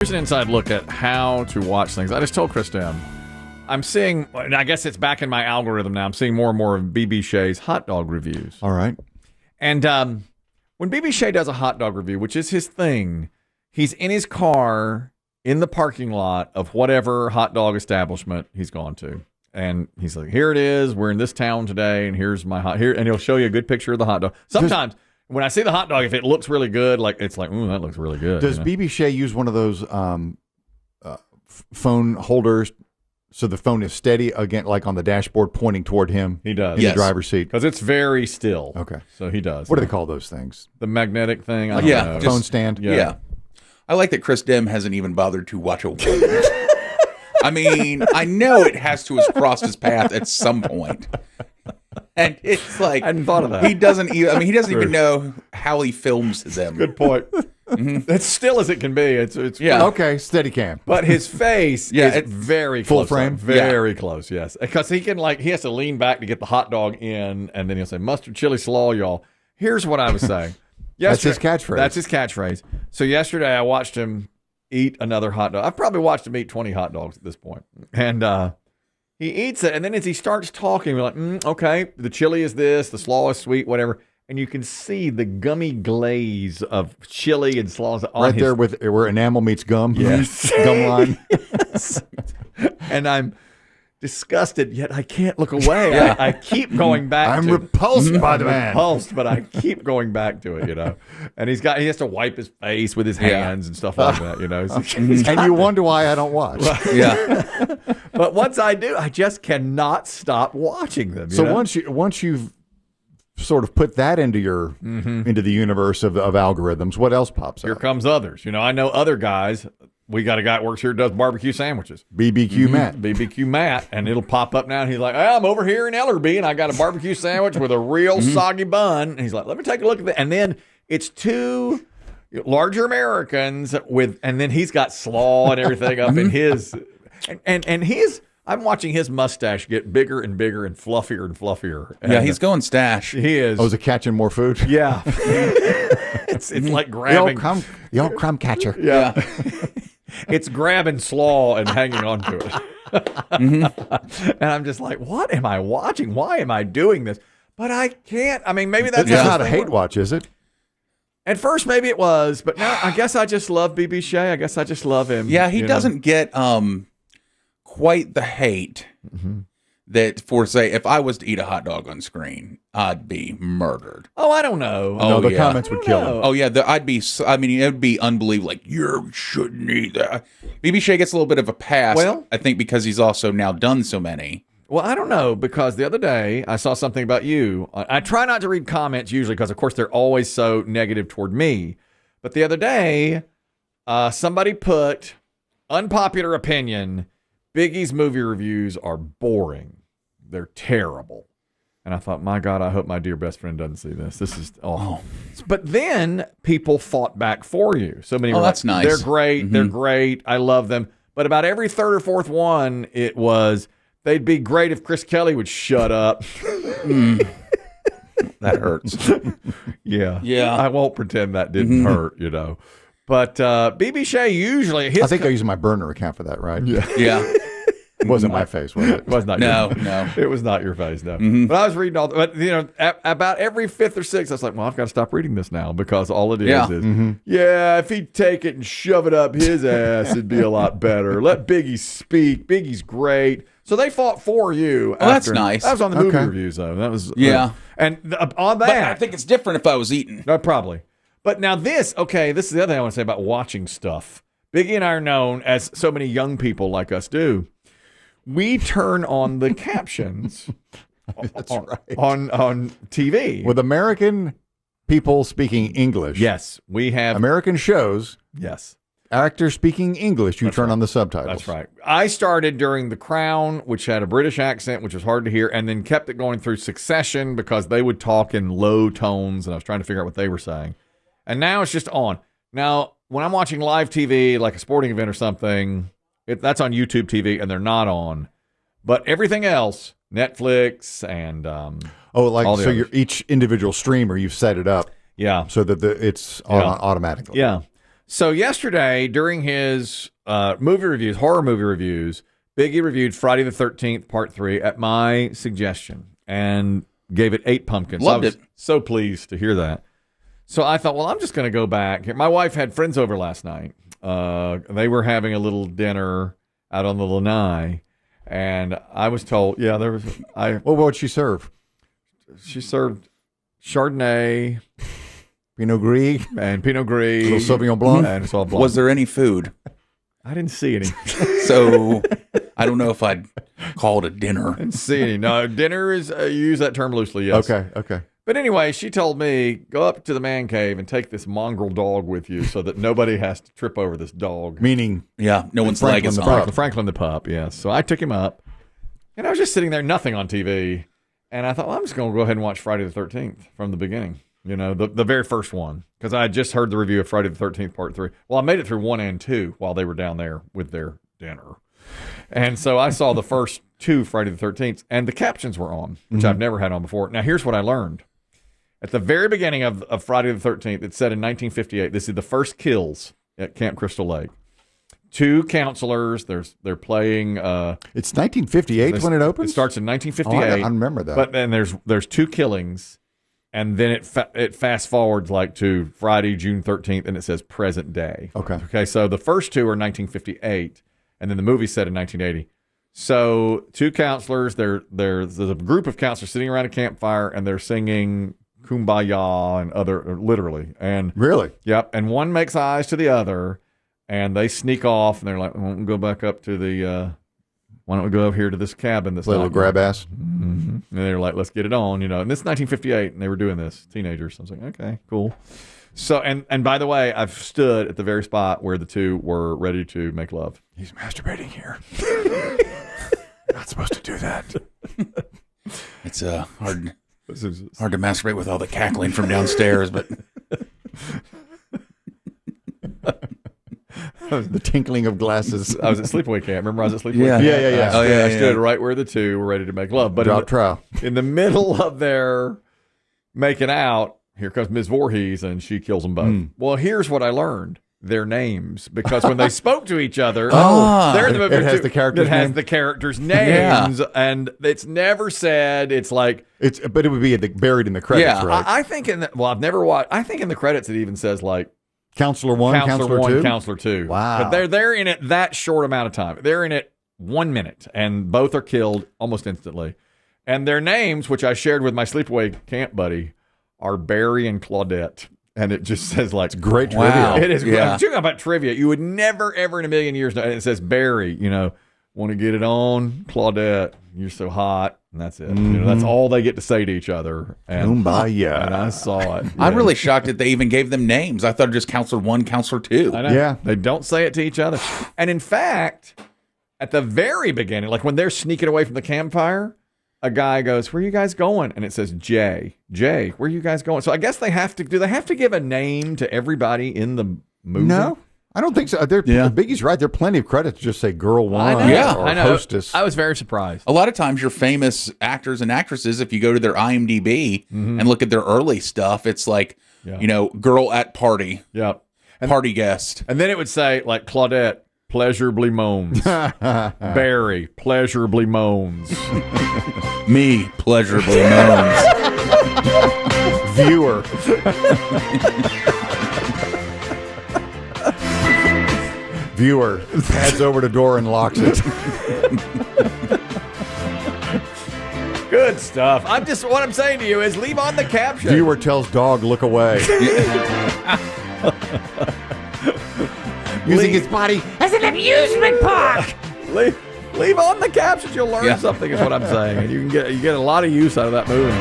Here's an inside look at how to watch things. I just told Chris Demm, I'm seeing, and I guess it's back in my algorithm now, I'm seeing more and more of BB Shea's hot dog reviews. All right. And when BB Shea does a hot dog review, which is his thing, he's in his car in the parking lot of whatever hot dog establishment he's gone to. And he's like, here it is. We're in this town today, and here's my hot here. And he'll show you a good picture of the hot dog. Sometimes when I see the hot dog, if it looks really good, like it's like, ooh, that looks really good. Does BB Shea use one of those phone holders so the phone is steady again, like on the dashboard, pointing toward him? He does. In the driver's seat. Because it's very still. Okay. So he does. What do they call those things? The magnetic thing? I don't know. Phone stand? Yeah. I like that Chris Demm hasn't even bothered to watch a word. I mean, I know it has to have crossed his path at some point. And it's like, I hadn't thought of that. He doesn't even know how he films them. Good point. It's still as it can be. It's Okay, steady cam. But his face is very full close. frame? Very close, yes. Because he has to lean back to get the hot dog in, and then he'll say, mustard, chili, slaw, y'all. Here's what I was saying. That's his catchphrase. That's his catchphrase. So yesterday I watched him eat another hot dog. I've probably watched him eat 20 hot dogs at this point. And he eats it, and then as he starts talking, we're like, okay, the chili is this, the slaw is sweet, whatever. And you can see the gummy glaze of chili and slaw on right there where enamel meets gum. Yes. Gum line. Yes. And I'm disgusted, yet I can't look away. I keep going back. I'm repulsed by the man. Repulsed, but I keep going back to it, And he has to wipe his face with his hands and stuff like that, And you wonder why I don't watch. Yeah. But once I do, I just cannot stop watching them. So once you've sort of put that into your into the universe of algorithms, what else pops up? Here comes others. I know other guys. We got a guy that works here who does barbecue sandwiches. BBQ Matt. BBQ Matt. And it'll pop up now, and he's like, I'm over here in Ellerby, and I got a barbecue sandwich with a real soggy bun. And he's like, let me take a look at that. And then it's two larger Americans and then he's got slaw and everything up in his. And I'm watching his mustache get bigger and bigger and fluffier and fluffier. And he's going stash. He is. Oh, is it catching more food? Yeah. It's like grabbing. The old crumb catcher. Yeah. It's grabbing slaw and hanging onto it. And I'm just like, what am I watching? Why am I doing this? But I can't. I mean, maybe that's not a hate watch, is it? At first, maybe it was, but now I guess I just love BB Shea. I guess I just love him. Yeah, he doesn't get quite the hate that say if I was to eat a hot dog on screen, I'd be murdered. Oh, I don't know. No, the comments would kill him. Oh yeah, it would be unbelievable. Like, you shouldn't eat that. BB Shea gets a little bit of a pass. Well, I think because he's also now done so many. Well, I don't know, because the other day I saw something about you. I try not to read comments usually because, of course, they're always so negative toward me. But the other day, somebody put, unpopular opinion, Biggie's movie reviews are boring. They're terrible. And I thought, my God, I hope my dear best friend doesn't see this. This is awful. But then people fought back for you. So many were that's like, nice. They're great. They're great. I love them. But about every third or fourth one, it was, they'd be great if Chris Kelly would shut up. That hurts. Yeah. I won't pretend that didn't hurt, But BB Shea usually... I think I used my burner account for that, right? Yeah. It wasn't my face, was it? It was not. No. It was not your face, no. But I was reading all... But, about every fifth or sixth, I was like, well, I've got to stop reading this now, because all it is if he'd take it and shove it up his ass, it'd be a lot better. Let Biggie speak. Biggie's great. So they fought for you. Oh, that's nice. That was on the movie reviews, though. That was... and on that... But I think it's different if I was eating. Probably. But now this is the other thing I want to say about watching stuff. Biggie and I are known, as so many young people like us do, we turn on the captions on TV. With American people speaking English. Yes, we have. American shows. Yes. Actors speaking English, you turn on the subtitles. That's right. I started during The Crown, which had a British accent, which was hard to hear, and then kept it going through Succession because they would talk in low tones, and I was trying to figure out what they were saying. And now it's just on. Now, when I'm watching live TV, like a sporting event or something, that's on YouTube TV, and they're not on. But everything else, Netflix and so you're each individual streamer, you've set it up, yeah, so that it's on automatically. Yeah. So yesterday, during his horror movie reviews, Biggie reviewed Friday the 13th, Part 3 at my suggestion and gave it 8 pumpkins. Loved I was it. so pleased to hear that. So I thought, well, I'm just going to go back. My wife had friends over last night. They were having a little dinner out on the lanai, and I was told, well, what would she serve? She served Chardonnay, Pinot Gris, and Pinot Gris, little Sauvignon Blanc. and Sauvignon Blanc. Was there any food? I didn't see any. So I don't know if I'd call it a dinner. Didn't see any. No, dinner is you use that term loosely. Yes. Okay. But anyway, she told me, go up to the man cave and take this mongrel dog with you so that nobody has to trip over this dog. Meaning, Yeah, no one's leg is on. Franklin the pup, yes. So I took him up, and I was just sitting there, nothing on TV. And I thought, well, I'm just going to go ahead and watch Friday the 13th from the beginning, the very first one, because I had just heard the review of Friday the 13th, Part 3. Well, I made it through 1 and 2 while they were down there with their dinner. And so I saw the first 2 Friday the 13th, and the captions were on, which I've never had on before. Now, here's what I learned. At the very beginning of Friday the 13th, it said in 1958, this is the first kills at Camp Crystal Lake. 2 counselors, they're playing. it's 1958 when it opens? It starts in 1958. I remember that. But then there's 2 killings, and then it fast forwards like to Friday, June 13th, and it says present day. Okay, so the first 2 are 1958, and then the movie set in 1980. So 2 counselors, there's a group of counselors sitting around a campfire, and they're singing Kumbaya and literally. And really? Yep. And one makes eyes to the other, and they sneak off, and they're like, why don't we go back up to why don't we go over here to this cabin? This little grab ass. Mm-hmm. And they're like, let's get it on, And this is 1958, and they were doing this, teenagers. I was like, okay, cool. So, and by the way, I've stood at the very spot where the 2 were ready to make love. He's masturbating here. You're not supposed to do that. It's hard to masturbate with all the cackling from downstairs, but the tinkling of glasses. I was at sleepaway camp. Remember I was at sleepaway camp? Yeah. I stood right where the 2 were ready to make love. But drop trow. In the middle of their making out, here comes Ms. Voorhees, and she kills them both. Well, here's what I learned. Their names, because when they spoke to each other, they're in the movie. It has the characters' It has name? the characters' names, and it's never said. It's like but it would be buried in the credits, right? I think I've never watched. I think in the credits it even says like Counselor 1, Counselor 2, Counselor 2. Wow! But they're in it that short amount of time. They're in it 1 minute, and both are killed almost instantly. And their names, which I shared with my sleepaway camp buddy, are Barry and Claudette. And it just says like great wow. trivia. It is. Yeah. I'm talking about trivia. You would never, ever in a million years know. And it says Barry, want to get it on, Claudette, you're so hot. And that's it. That's all they get to say to each other. And Kumbaya. And I saw it. I'm really shocked that they even gave them names. I thought it was just Counselor 1, Counselor 2. I know. Yeah. They don't say it to each other. And in fact, at the very beginning, like when they're sneaking away from the campfire, a guy goes, where are you guys going? And it says, Jay, where are you guys going? So I guess they have to give a name to everybody in the movie? No, I don't think so. Biggie's right. There are plenty of credits to just say girl 1 or hostess. I was very surprised. A lot of times your famous actors and actresses, if you go to their IMDb and look at their early stuff, it's like, girl at party. Yep. Party guest. And then it would say like Claudette, pleasurably moans. Barry, pleasurably moans. Me, pleasurably moans. Viewer. Viewer heads over the door and locks it. Good stuff. What I'm saying to you is leave on the caption. Viewer tells dog, look away. Using his body as an amusement park. Leave on the captions. You'll learn something is what I'm saying. And you get a lot of use out of that movie.